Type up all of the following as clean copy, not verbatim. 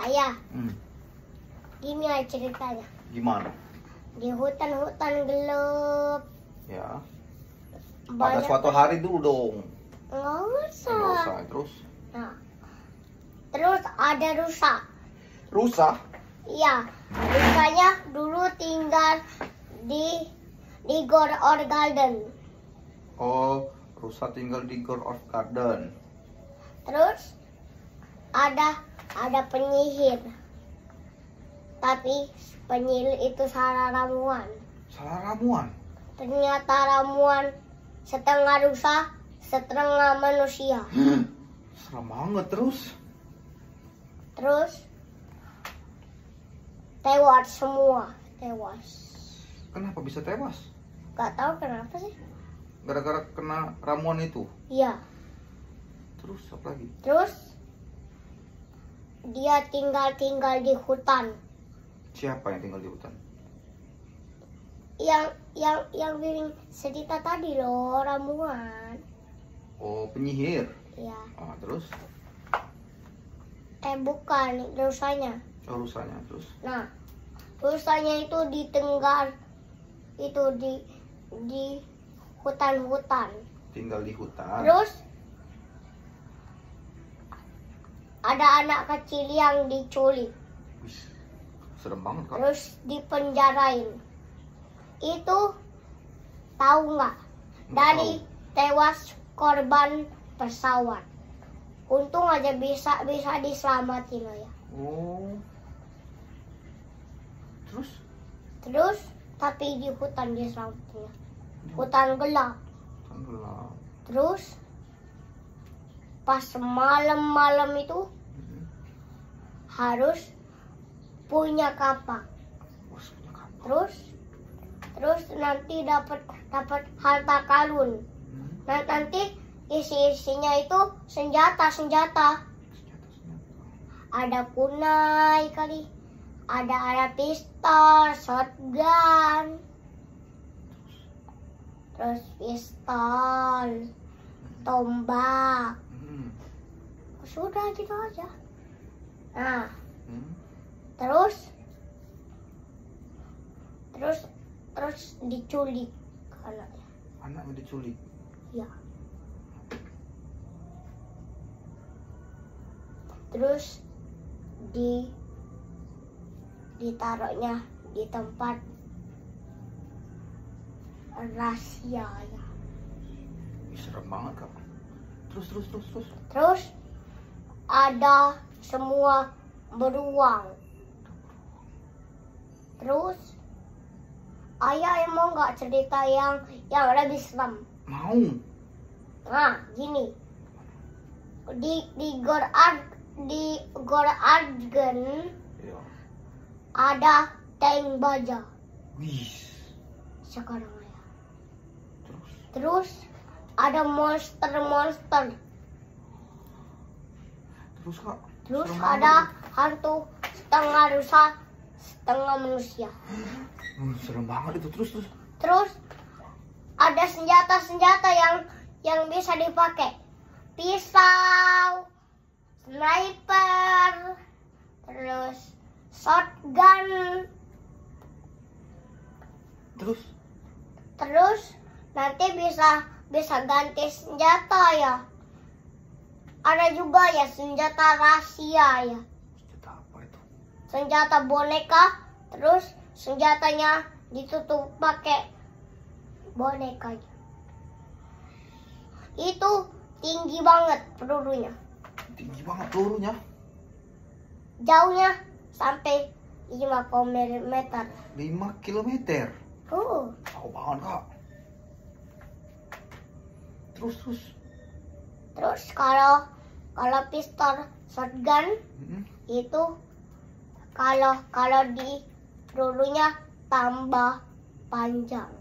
Ayah, gini aja ceritanya. Gimana? Di hutan-hutan gelap. Ya. Pada Banyak. suatu hari dulu dong. Nggak usah. Nggak usah. Terus? Nah, terus ada rusa. Rusa? Iya, rusanya dulu tinggal di Gore or Garden. Oh, rusa tinggal di Gore of Garden. Terus ada penyihir. Tapi penyihir itu salah ramuan. Salah ramuan? Ternyata ramuan setengah rusa, setengah manusia. Serem banget. Terus tewas semua. Tewas. kenapa bisa tewas? Gak tahu kenapa sih. Gara-gara kena ramuan itu? Iya. Terus apa lagi? Terus dia tinggal di hutan. Siapa yang tinggal di hutan? Yang bikin cerita tadi loh, ramuan. Oh, penyihir. Iya. Ah, terus? Bukan, rusanya. Oh, rusanya. Terus? Nah, rusanya itu ditinggal itu di hutan-hutan. Tinggal di hutan. Terus ada anak kecil yang diculik. Wih, serem banget, Kak. Terus dipenjarain. Itu tahu nggak? Dari tewas korban pesawat. Untung aja bisa diselamatin loh ya. Oh. Terus? Tapi di hutan dia selamatinnya. Hutan gelap. Tenggelam. Terus pas malam-malam itu harus punya kapak. Terus nanti dapat harta karun. Nah, nanti isinya itu senjata. Ada kunai kali. Ada pistol, shotgun. Terus pistol, tombak. Sudah gitu aja. Nah, terus diculik anaknya. Anaknya diculik? Ya. Terus ditaruhnya di tempat rahasia ya. Serem banget, Kak. Terus. Terus ada semua beruang. Terus ayah mau nggak cerita yang lebih serem? Mau. Nah, gini. Di Gore Arden Ya. ada tank baja. Wih. Sekarang ya. Terus Ada monster. Terus, Kak. Terus Serem ada banget. hantu setengah rusa, setengah manusia. Serem banget itu. Terus. Terus ada senjata yang bisa dipakai. Pisau, sniper, terus shotgun. Terus nanti bisa ganti senjata ya. Ada juga ya senjata rahasia ya. Senjata apa itu? Senjata boneka, terus senjatanya ditutup pakai bonekanya. Itu tinggi banget pelurunya. Tinggi banget pelurunya. Jauhnya sampai 5 km. 5 kilometer. Jauh banget, Kak. Terus kalau pistol shotgun itu kalau di pelurunya tambah panjang.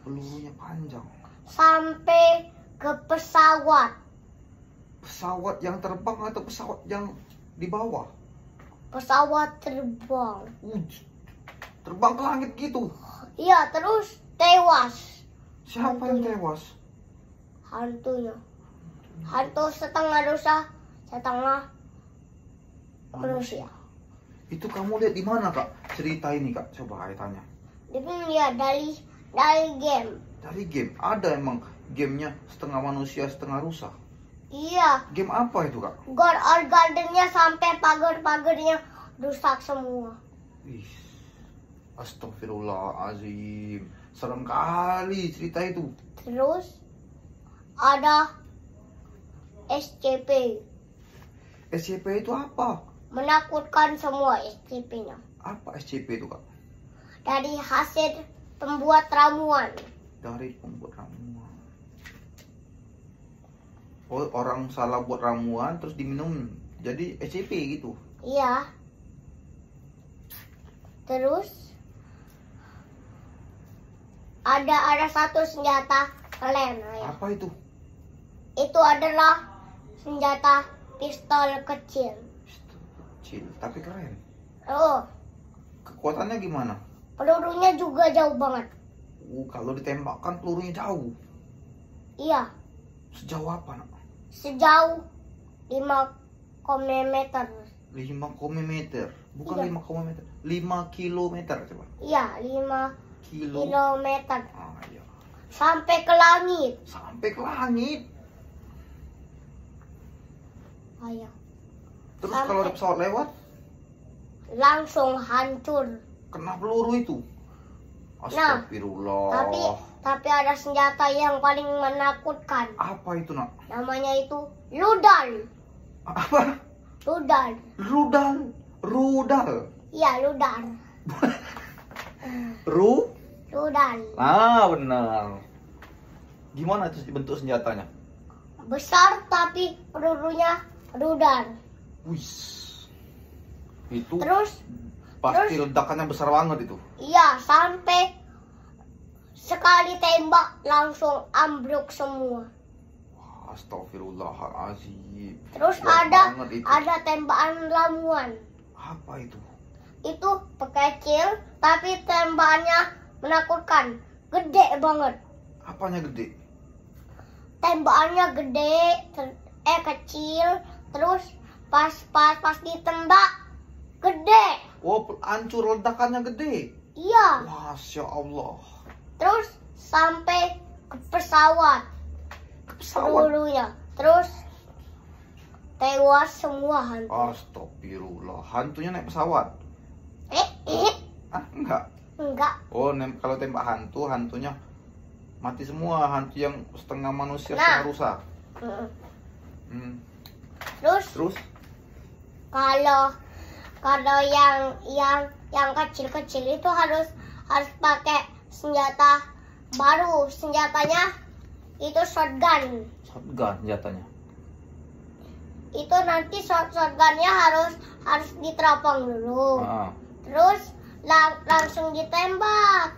Pelurunya panjang. Sampai ke pesawat. Pesawat yang terbang atau pesawat yang di bawah? Pesawat terbang. Terbang ke langit gitu. Iya, terus tewas. Siapa yang tewas? Hantunya. Hantu setengah rusa, setengah manusia. Itu kamu lihat di mana kak? Cerita ini kak, coba saya tanya. Itu lihat dari game. Dari game, ada emang gamenya setengah manusia setengah rusa. Iya. Game apa itu kak? Gardennya sampai pagar-pagarnya rusak semua. Ih, astagfirullahaladzim. Serem kali cerita itu. Terus ada SCP. SCP itu apa? Menakutkan semua SCP-nya. Apa SCP itu kak? Dari hasil pembuat ramuan. Dari pembuat ramuan. Oh, orang salah buat ramuan terus diminum jadi SCP gitu. Iya. Terus ada satu senjata keren ya. Apa itu? Itu adalah senjata pistol kecil. Kecil tapi keren. Oh, Kekuatannya gimana? pelurunya juga jauh banget. Kalau ditembakkan pelurunya jauh. Iya, Sejauh apa nak? sejauh 5 meter. 5 meter. Bukan Iya. 5 meter. 5 kilometer coba. Iya, 5 Kilo. kilometer. Ah, iya. Sampai ke langit. Sampai ke langit. Ayo. Terus Sampai. kalau ada pesawat lewat, Langsung hancur. kena peluru itu. Astagfirullah. Tapi ada senjata yang paling menakutkan. Apa itu nak? Namanya itu rudal. Apa? Rudal. Rudal. Rudal. Iya, rudal. Rudal. Ah, benar. Gimana itu bentuk senjatanya? Besar tapi pelurunya rudal. Wih. Itu Terus, pasti ledakannya besar banget itu. iya, sampai sekali tembak langsung ambruk semua. Wah, astagfirullahaladzim. Terus Berat banget itu. ada tembakan ramuan. Apa itu? Itu kecil tapi tembakannya menakutkan. Gede banget. Apanya gede? Tembakannya gede, kecil, terus pas ditembak gede. Oh, hancur ledakannya gede. Iya. Masya Allah. Terus sampai ke pesawat. Pesawat. Pelurunya. Terus tewas semua hantu. Astagfirullah. Hantunya naik pesawat? Ah, enggak. Enggak. Oh, kalau tembak hantu, hantunya mati semua. Hantu yang setengah manusia, Nah. setengah rusa. Mm. Hmm. Terus? Kalau yang kecil-kecil itu harus pakai senjata baru. Senjatanya itu shotgun. Shotgun senjatanya. Itu nanti shotgunnya harus diteropong dulu. Ah. Terus langsung ditembak.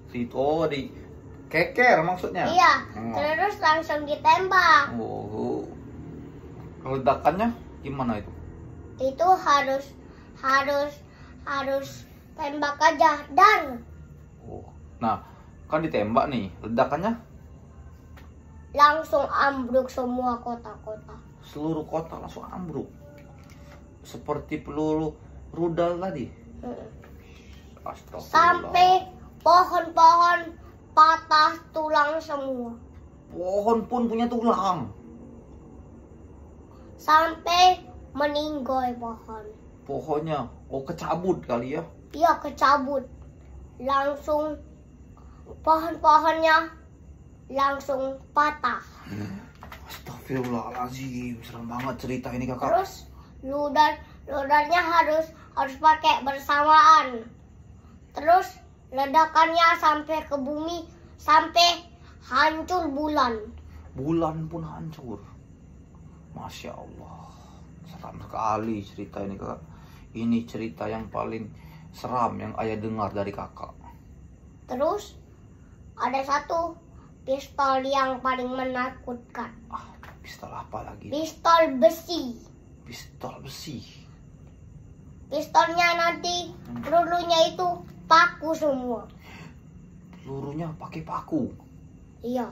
Di keker maksudnya. Iya. Hmm. Terus langsung ditembak. Oh. Ledakannya gimana itu? Itu harus tembak aja dan Oh. Nah, kan ditembak nih, ledakannya langsung ambruk semua kota-kota. seluruh kota langsung ambruk. Seperti peluru rudal tadi. Astagfirullah. Sampai pohon-pohon patah tulang semua. Pohon pun punya tulang. Sampai meninggoy pohon. Pohonnya, kecabut kali ya. Iya, kecabut. Langsung pohon-pohonnya langsung patah. Astagfirullahaladzim, serem banget cerita ini kakak. Terus ludarnya harus pakai bersamaan. Terus ledakannya sampai ke bumi, sampai hancur bulan. Bulan pun hancur. Masya Allah, seram sekali cerita ini kakak. Ini cerita yang paling seram yang ayah dengar dari kakak. Terus ada satu pistol yang paling menakutkan. Pistol apa lagi? Pistol besi. Pistol besi. Pistolnya nanti pelurunya itu paku semua. Pelurunya pakai paku. Iya.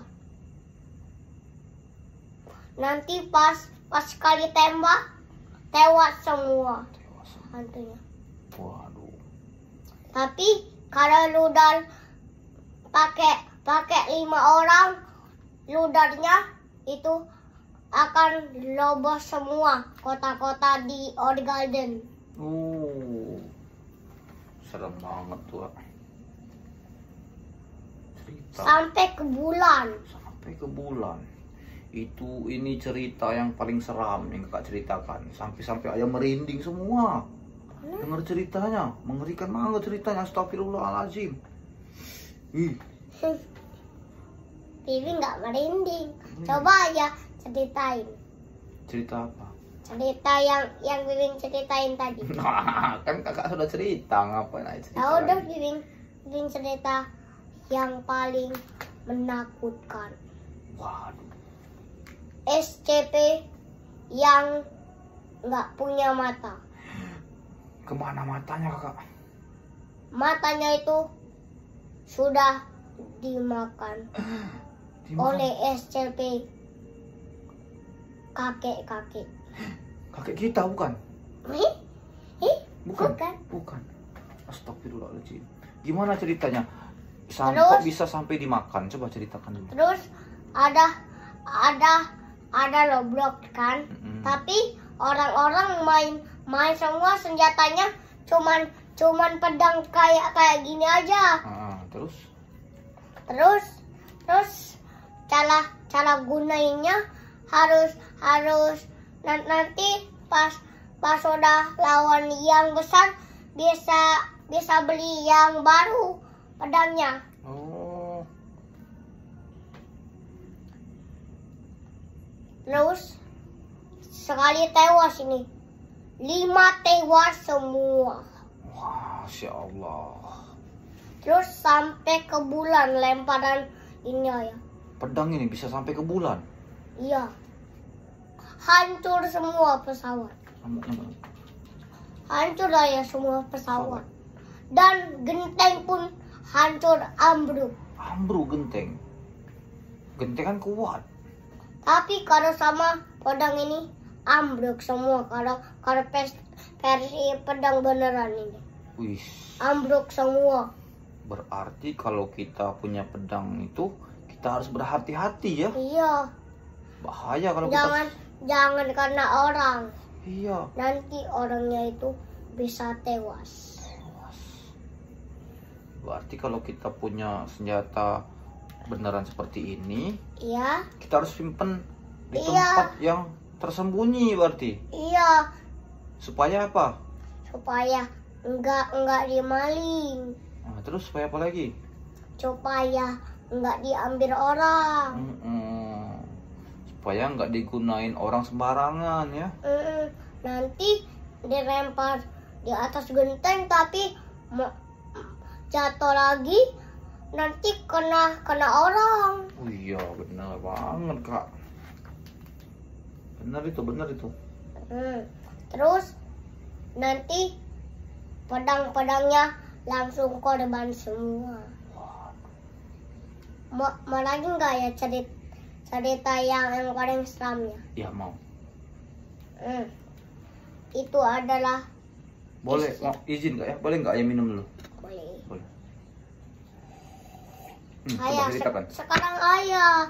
Nanti pas sekali tembak tewas semua. hantunya. Waduh. Tapi kalau Ludar pakai 5 orang, Ludarnya itu akan roboh semua kota-kota di Old Garden. Serem banget tuh. Cerita Sampai ke bulan. Ini cerita yang paling seram yang kakak ceritakan. Sampai ayam merinding semua. Dengar ceritanya, mengerikan banget ceritanya. Astagfirullahaladzim. Bibi nggak merinding. Coba aja ceritain. Cerita apa? Cerita yang Bibi ceritain tadi. Kan kakak sudah cerita, ngapain aja cerita Ya udah lagi? Bibi cerita yang paling menakutkan. Waduh. SCP yang nggak punya mata. Kemana matanya kakak? Matanya itu sudah dimakan oleh SCP kakek-kakek. Kakek kita bukan? Bukan. Bukan. Astagfirullahaladzim. Gimana ceritanya? Kok Terus? bisa sampai dimakan? Coba ceritakan dulu. Terus ada Roblox kan? Tapi orang-orang main semua senjatanya cuman pedang kayak gini aja. Terus cara gunainnya harus nanti pas udah lawan yang besar bisa beli yang baru pedangnya. Terus sekali tewas ini 5 tewas semua. Masya Allah. Terus sampai ke bulan lemparan ini ya. Pedang ini bisa sampai ke bulan? Iya. Hancur semua pesawat. Hancur ya semua pesawat. Dan genteng pun hancur, ambruk. Ambruk genteng? Genteng kan kuat. Tapi kalau sama pedang ini ambruk semua. Kalau versi pedang beneran ini. Wih. Ambruk semua. Berarti kalau kita punya pedang itu kita harus berhati-hati ya? Iya. Bahaya kalau Jangan karena orang. Iya. Nanti orangnya itu bisa tewas. Berarti kalau kita punya senjata beneran seperti ini, iya, kita harus simpen di tempat yang tersembunyi berarti. Iya. Supaya apa? Supaya enggak dimaling. Nah, terus supaya apa lagi? Supaya enggak diambil orang. Supaya enggak digunain orang sembarangan ya. Nanti dilempar di atas genteng tapi jatuh lagi nanti kena orang. Oh iya, benar banget kak. Benar itu. Terus nanti pedang-pedangnya langsung korban semua. Mau lagi nggak ya cerita yang paling seramnya? Iya mau. Itu adalah boleh mau izin nggak ya? Boleh nggak ya minum dulu? Boleh. Coba ceritakan. Sekarang ayah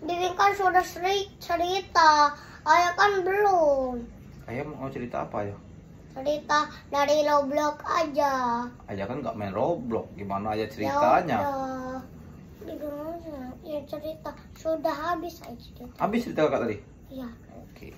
Bibi kan sudah cerita, ayah kan belum. Ayah mau cerita apa ya? Cerita dari Roblox aja. Ayah kan nggak main Roblox, gimana ayah ceritanya? Ya cerita sudah habis aja. Habis cerita kakak tadi? Iya. Oke.